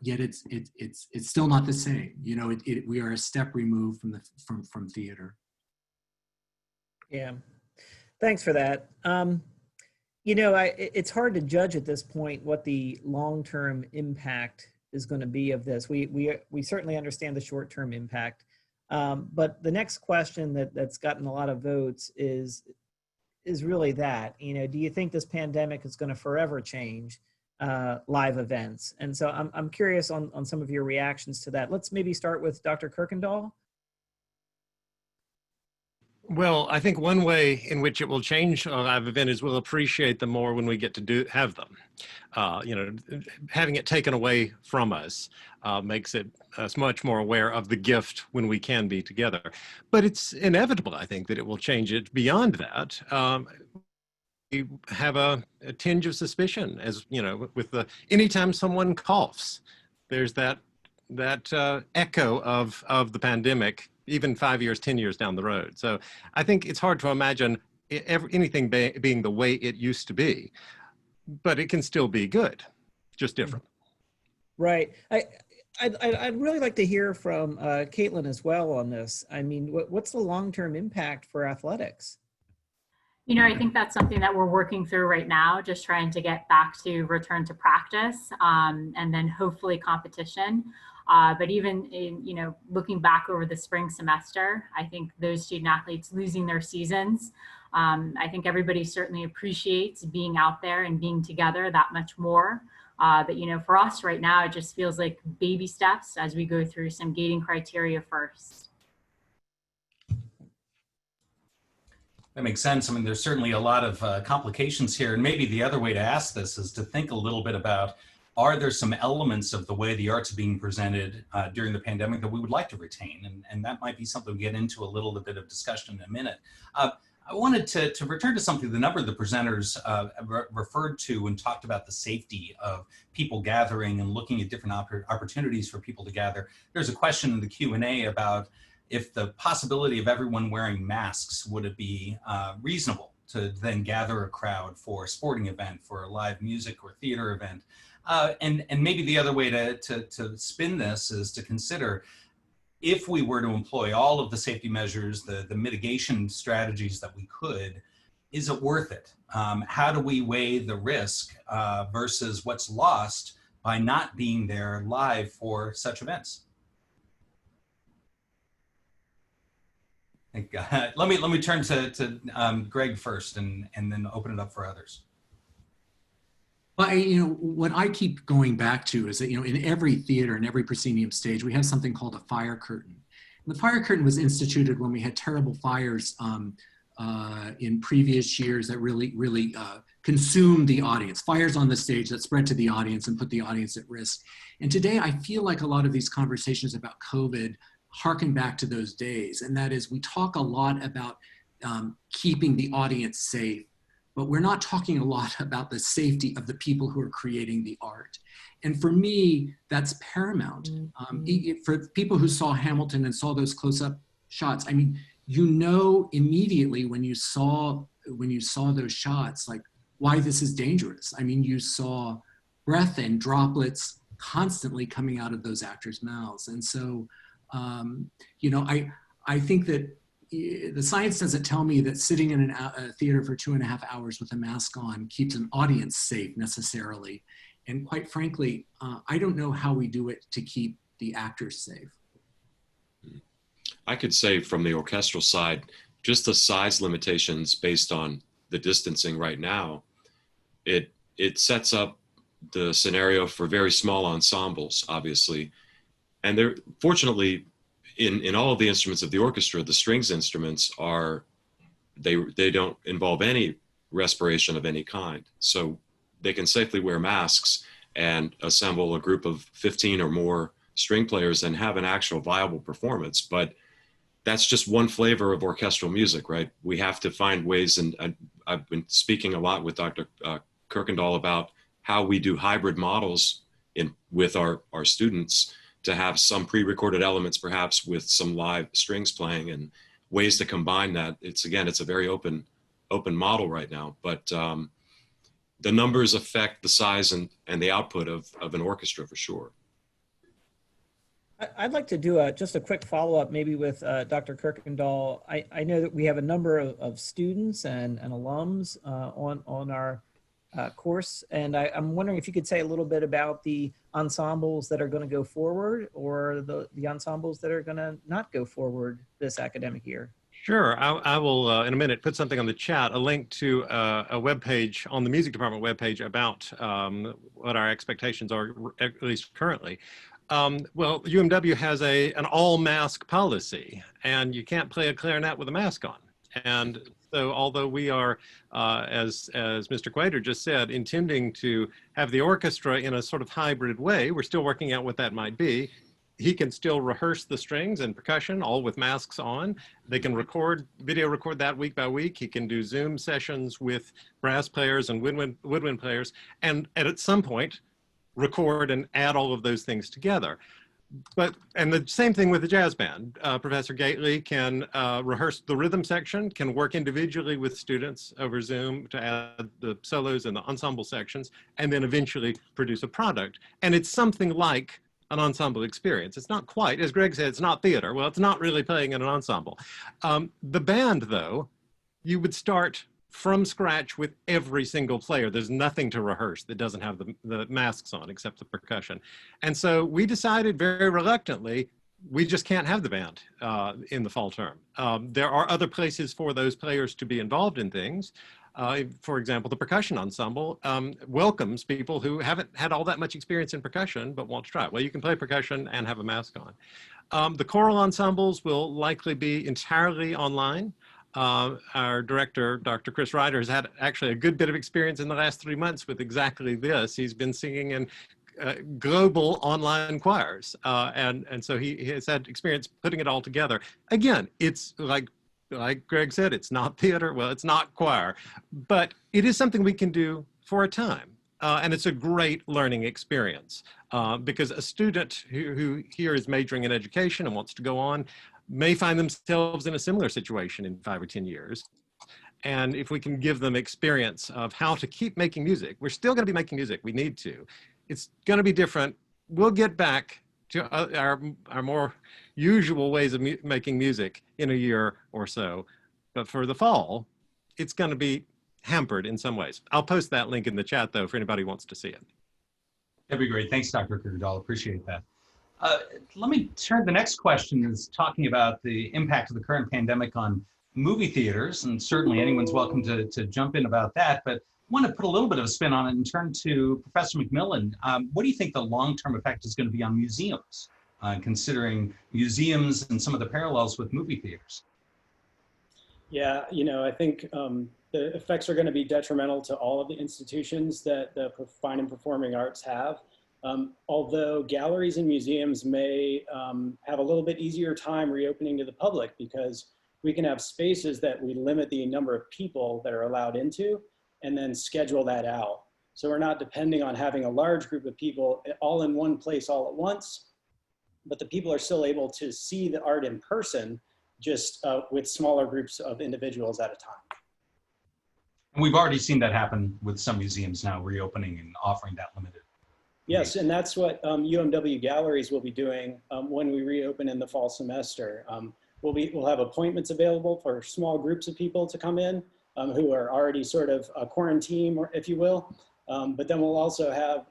Yet it's still not the same. We are a step removed from theater. Yeah, thanks for that. It's hard to judge at this point what the long-term impact is going to be of this. We certainly understand the short-term impact, but the next question that's gotten a lot of votes is really that, do you think this pandemic is going to forever change live events? And so I'm curious on some of your reactions to that. Let's maybe start with Dr. Kirkendall. Well, I think one way in which it will change a live event is we'll appreciate them more when we get to have them. Having it taken away from us makes us much more aware of the gift when we can be together. But it's inevitable, I think, that it will change it beyond that. We have a tinge of suspicion, as with anytime someone coughs, there's that echo of the pandemic, even 5 years, 10 years down the road. So I think it's hard to imagine anything being the way it used to be, but it can still be good, just different. Right. I'd really like to hear from Caitlin as well on this. I mean, what's the long-term impact for athletics? I think that's something that we're working through right now, just trying to get back to return to practice and then hopefully competition. But even in, looking back over the spring semester, I think those student athletes losing their seasons, I think everybody certainly appreciates being out there and being together that much more. But, for us right now, it just feels like baby steps as we go through some gating criteria first. That makes sense. I mean, there's certainly a lot of complications here. And maybe the other way to ask this is to think a little bit about, are there some elements of the way the arts are being presented during the pandemic that we would like to retain? And that might be something we get into a little bit of discussion in a minute. I wanted to return to something the number of the presenters referred to and talked about the safety of people gathering and looking at different opportunities for people to gather. There's a question in the Q&A about if the possibility of everyone wearing masks, would it be reasonable to then gather a crowd for a sporting event, for a live music or theater event? And maybe the other way to spin this is to consider, if we were to employ all of the safety measures, the mitigation strategies that we could, is it worth it? How do we weigh the risk versus what's lost by not being there live for such events? Let me turn to Greg first and then open it up for others. But what I keep going back to is that, in every theater, in every proscenium stage, we have something called a fire curtain. And the fire curtain was instituted when we had terrible fires in previous years that really consumed the audience. Fires on the stage that spread to the audience and put the audience at risk. And today I feel like a lot of these conversations about COVID harken back to those days. And that is, we talk a lot about keeping the audience safe, but we're not talking a lot about the safety of the people who are creating the art. And for me, that's paramount. For people who saw Hamilton and saw those close-up shots, I mean, immediately when you saw those shots, like, why this is dangerous. I mean, you saw breath and droplets constantly coming out of those actors' mouths. And so, I think that the science doesn't tell me that sitting in a theater for 2.5 hours with a mask on keeps an audience safe necessarily. And quite frankly, I don't know how we do it to keep the actors safe. I could say from the orchestral side, just the size limitations based on the distancing right now, it sets up the scenario for very small ensembles, obviously. And they're fortunately, in all of the instruments of the orchestra, the strings instruments they don't involve any respiration of any kind. So they can safely wear masks and assemble a group of 15 or more string players and have an actual viable performance. But that's just one flavor of orchestral music, right? We have to find ways, and I've been speaking a lot with Dr. Kirkendall about how we do hybrid models with our students to have some pre-recorded elements perhaps with some live strings playing and ways to combine that. It's a very open model right now, but the numbers affect the size and the output of an orchestra for sure. I'd like to do just a quick follow-up maybe with Dr. Kirkendall. I know that we have a number of students and alums on our course, and I'm wondering if you could say a little bit about the ensembles that are going to go forward or the ensembles that are going to not go forward this academic year. Sure. I will, in a minute, put something on the chat, a link to a webpage on the music department webpage about what our expectations are, at least currently. Well, UMW has an all-mask policy, and you can't play a clarinet with a mask on. And so although we are, as Mr. Quater just said, intending to have the orchestra in a sort of hybrid way, we're still working out what that might be. He can still rehearse the strings and percussion, all with masks on. They can video record that week by week. He can do Zoom sessions with brass players and woodwind players, and at some point, record and add all of those things together. And the same thing with the jazz band. Professor Gately can rehearse the rhythm section, can work individually with students over Zoom to add the solos and the ensemble sections, and then eventually produce a product. And it's something like an ensemble experience. It's not quite, as Greg said, it's not theater. Well, it's not really playing in an ensemble. The band, though, you would start from scratch with every single player. There's nothing to rehearse that doesn't have the masks on except the percussion. And so we decided very reluctantly, we just can't have the band in the fall term. There are other places for those players to be involved in things. For example, the percussion ensemble welcomes people who haven't had all that much experience in percussion but want to try it. Well, you can play percussion and have a mask on. The choral ensembles will likely be entirely online. Our director, Dr. Chris Ryder, has had actually a good bit of experience in the last 3 months with exactly this. He's been singing in global online choirs. And so he has had experience putting it all together. Again, it's like Greg said, it's not theater. Well, it's not choir, but it is something we can do for a time. And it's a great learning experience because a student who here is majoring in education and wants to go on may find themselves in a similar situation in 5 or 10 years. And if we can give them experience of how to keep making music, we're still going to be making music. We need to. It's going to be different. We'll get back to our more usual ways of making music in a year or so. But for the fall, it's going to be hampered in some ways. I'll post that link in the chat, though, for anybody who wants to see it. That'd be great. Thanks, Dr. Kirkendall. Appreciate that. Let me turn. The next question is talking about the impact of the current pandemic on movie theaters, and certainly anyone's welcome to jump in about that. But want to put a little bit of a spin on it and turn to Professor McMillan. What do you think the long-term effect is going to be on museums, considering museums and some of the parallels with movie theaters? Yeah, I think the effects are going to be detrimental to all of the institutions that the fine and performing arts have. Although galleries and museums may have a little bit easier time reopening to the public because we can have spaces that we limit the number of people that are allowed into and then schedule that out. So we're not depending on having a large group of people all in one place all at once, but the people are still able to see the art in person, just with smaller groups of individuals at a time. And we've already seen that happen with some museums now reopening and offering that limited. Yes, and that's what UMW galleries will be doing when we reopen in the fall semester. We'll have appointments available for small groups of people to come in who are already sort of quarantined, if you will. But then we'll also have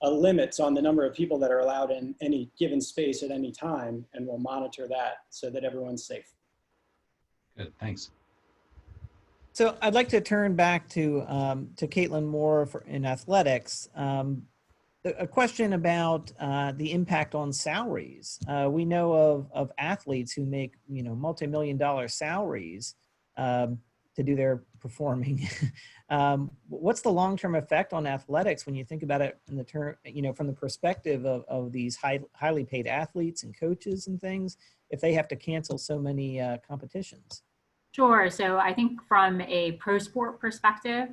limits on the number of people that are allowed in any given space at any time, and we'll monitor that so that everyone's safe. Good, thanks. So I'd like to turn back to Caitlin Moore in athletics. A question about the impact on salaries. We know of athletes who make multi-million-dollar salaries to do their performing. What's the long-term effect on athletics when you think about it in the term, from the perspective of these highly paid athletes and coaches and things, if they have to cancel so many competitions? Sure. So I think from a pro sport perspective,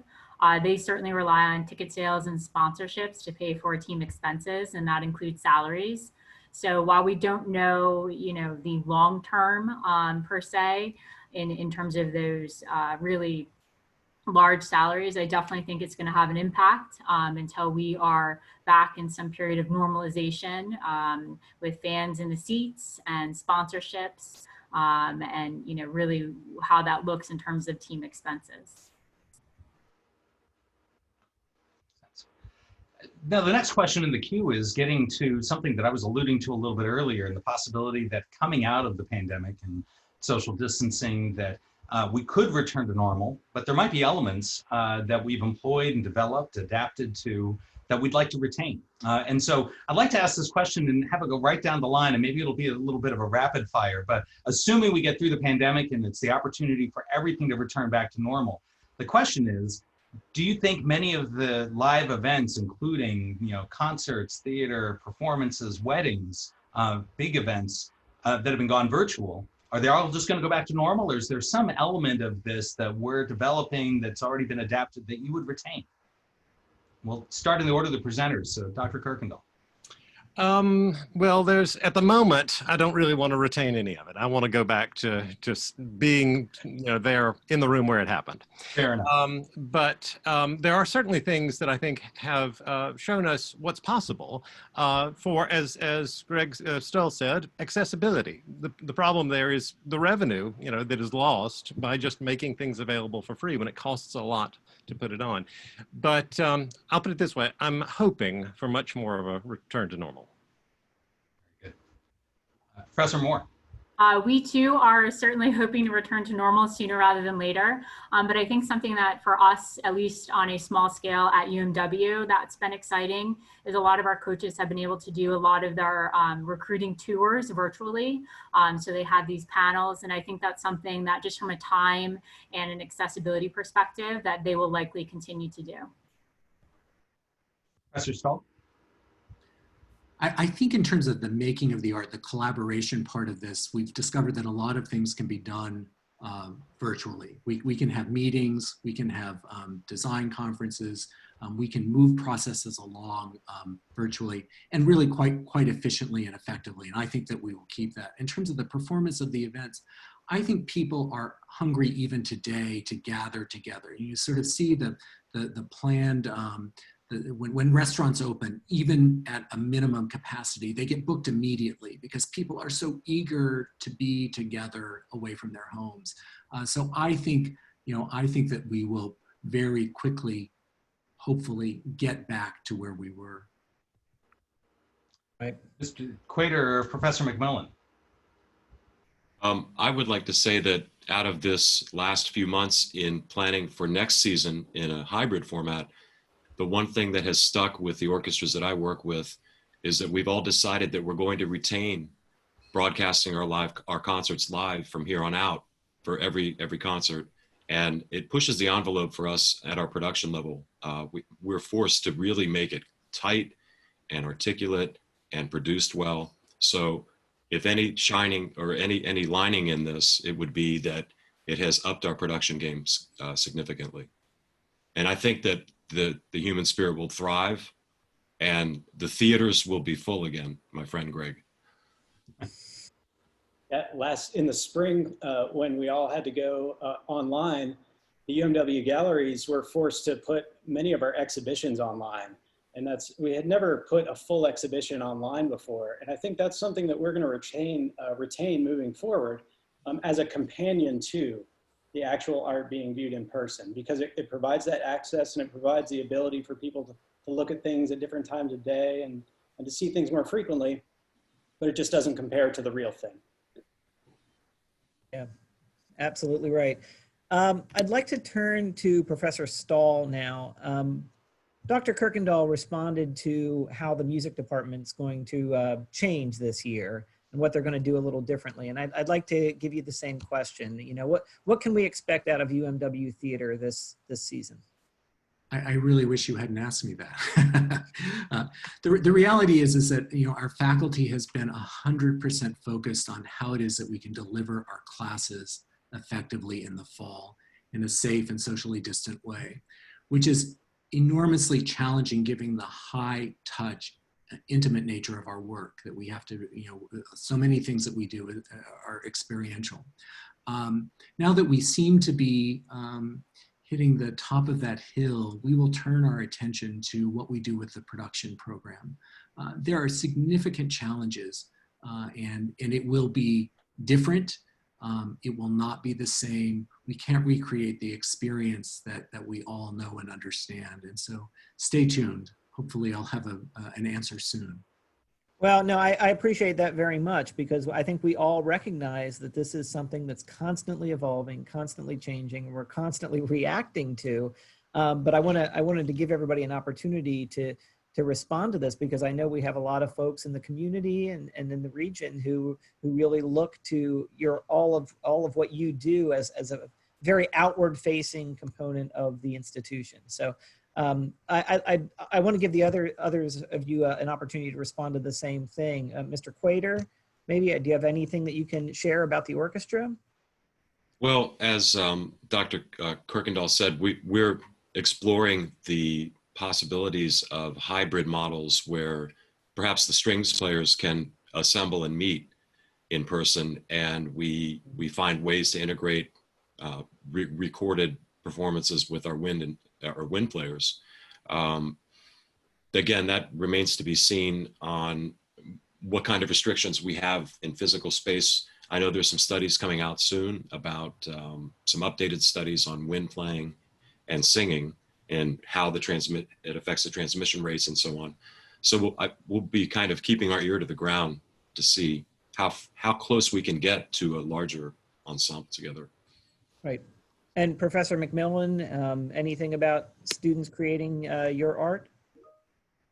they certainly rely on ticket sales and sponsorships to pay for team expenses, and that includes salaries. So while we don't know, the long term per se, in terms of those really large salaries, I definitely think it's going to have an impact until we are back in some period of normalization with fans in the seats and sponsorships, and really how that looks in terms of team expenses. Now, the next question in the queue is getting to something that I was alluding to a little bit earlier, and the possibility that coming out of the pandemic and social distancing that we could return to normal, but there might be elements that we've employed and developed, adapted to, that we'd like to retain. And so I'd like to ask this question and have it go right down the line, and maybe it'll be a little bit of a rapid fire, but assuming we get through the pandemic and it's the opportunity for everything to return back to normal, the question is, do you think many of the live events, including concerts, theater, performances, weddings, big events that have been gone virtual, are they all just going to go back to normal, or is there some element of this that we're developing that's already been adapted that you would retain? We'll start in the order of the presenters. So Dr. Kirkendall. Well, at the moment, I don't really want to retain any of it. I want to go back to just being, there in the room where it happened. Fair enough. But there are certainly things that I think have shown us what's possible for, as Greg Stoll said, accessibility. The problem there is the revenue, that is lost by just making things available for free when it costs a lot to put it on. But I'll put it this way, I'm hoping for much more of a return to normal. Very good. Professor Moore. We too are certainly hoping to return to normal sooner rather than later. But I think something that for us, at least on a small scale at UMW, that's been exciting is a lot of our coaches have been able to do a lot of their recruiting tours virtually. So they have these panels, and I think that's something that just from a time and an accessibility perspective that they will likely continue to do. Professor Stoll. I think in terms of the making of the art, the collaboration part of this, we've discovered that a lot of things can be done virtually. We can have meetings, we can have design conferences, we can move processes along virtually and really quite efficiently and effectively. And I think that we will keep that. In terms of the performance of the events, I think people are hungry even today to gather together. You sort of see the planned, when restaurants open, even at a minimum capacity, they get booked immediately because people are so eager to be together away from their homes. So I think that we will very quickly, hopefully, get back to where we were. Right. Mr. Quater or Professor McMillan. I would like to say that out of this last few months in planning for next season in a hybrid format, the one thing that has stuck with the orchestras that I work with is that we've all decided that we're going to retain broadcasting our concerts live from here on out for every concert. And it pushes the envelope for us at our production level. We're forced to really make it tight and articulate and produced well. So if any shining or any lining in this, it would be that it has upped our production games significantly. And I think that the human spirit will thrive and the theaters will be full again, my friend Greg. In the spring, when we all had to go online, the UMW galleries were forced to put many of our exhibitions online. And we had never put a full exhibition online before. And I think that's something that we're going to retain moving forward as a companion to the actual art being viewed in person, because it provides that access and it provides the ability for people to look at things at different times of day and to see things more frequently, but it just doesn't compare to the real thing. Yeah, absolutely right. I'd like to turn to Professor Stahl now. Dr. Kirkendall responded to how the music department's going to change this year and what they're going to do a little differently. And I'd like to give you the same question. You know, what can we expect out of UMW Theater this season? I really wish you hadn't asked me that. The reality is that, you know, our faculty has been 100% focused on how it is that we can deliver our classes effectively in the fall in a safe and socially distant way, which is enormously challenging given the high touch, intimate nature of our work that we have to, you know, so many things that we do are experiential. Now that we seem to be hitting the top of that hill, we will turn our attention to what we do with the production program. There are significant challenges and it will be different. It will not be the same. We can't recreate the experience that we all know and understand. And so stay tuned. Hopefully I'll have an answer soon. Well, no, I appreciate that very much, because I think we all recognize that this is something that's constantly evolving, constantly changing, and we're constantly reacting to. But I wanted to give everybody an opportunity to respond to this, because I know we have a lot of folks in the community and in the region who really look to all of what you do as a very outward facing component of the institution. So I want to give the others of you an opportunity to respond to the same thing. Mr. Quater, maybe do you have anything that you can share about the orchestra? Well, as Dr. Kirkendall said, we're exploring the possibilities of hybrid models where perhaps the strings players can assemble and meet in person, and we find ways to integrate recorded performances with our wind players. Again, that remains to be seen on what kind of restrictions we have in physical space. I know there's some studies coming out soon about some updated studies on wind playing and singing and how it affects the transmission rates and so on. So we'll be kind of keeping our ear to the ground to see how close we can get to a larger ensemble together. Right. And Professor McMillan, anything about students creating your art?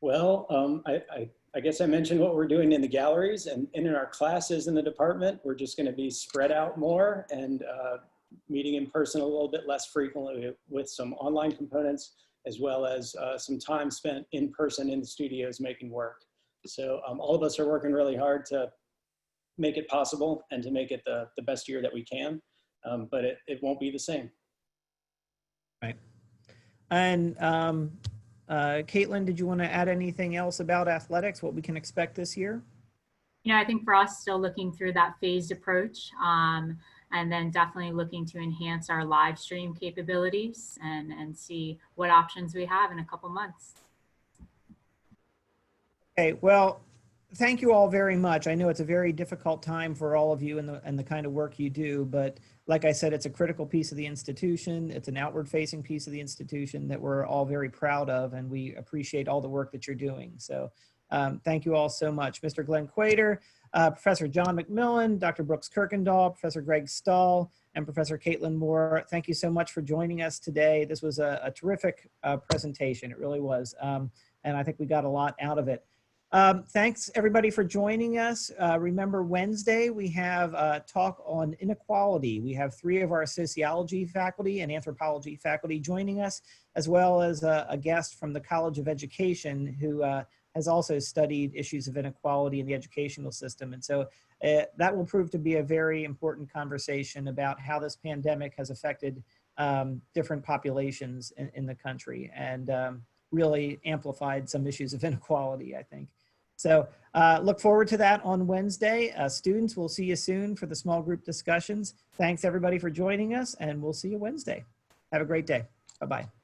Well, I guess I mentioned what we're doing in the galleries, and in our classes in the department, we're just going to be spread out more and meeting in person a little bit less frequently with some online components, as well as some time spent in person in the studios making work. So all of us are working really hard to make it possible and to make it the best year that we can, but it won't be the same. Right. And Caitlin, did you want to add anything else about athletics, what we can expect this year? You know, I think for us, still looking through that phased approach, and then definitely looking to enhance our live stream capabilities and see what options we have in a couple months. Okay, well, thank you all very much. I know it's a very difficult time for all of you and the kind of work you do, but like I said, it's a critical piece of the institution. It's an outward facing piece of the institution that we're all very proud of, and we appreciate all the work that you're doing. So thank you all so much. Mr. Glenn Quater, Professor John McMillan, Dr. Brooks Kirkendall, Professor Greg Stahl, and Professor Caitlin Moore. Thank you so much for joining us today. This was a terrific presentation. It really was. And I think we got a lot out of it. Thanks everybody for joining us. Remember Wednesday, we have a talk on inequality. We have 3 of our sociology faculty and anthropology faculty joining us, as well as a guest from the College of Education who has also studied issues of inequality in the educational system. And so that will prove to be a very important conversation about how this pandemic has affected different populations in the country and really amplified some issues of inequality, I think. So look forward to that on Wednesday. Students, we'll see you soon for the small group discussions. Thanks everybody for joining us, and we'll see you Wednesday. Have a great day. Bye-bye.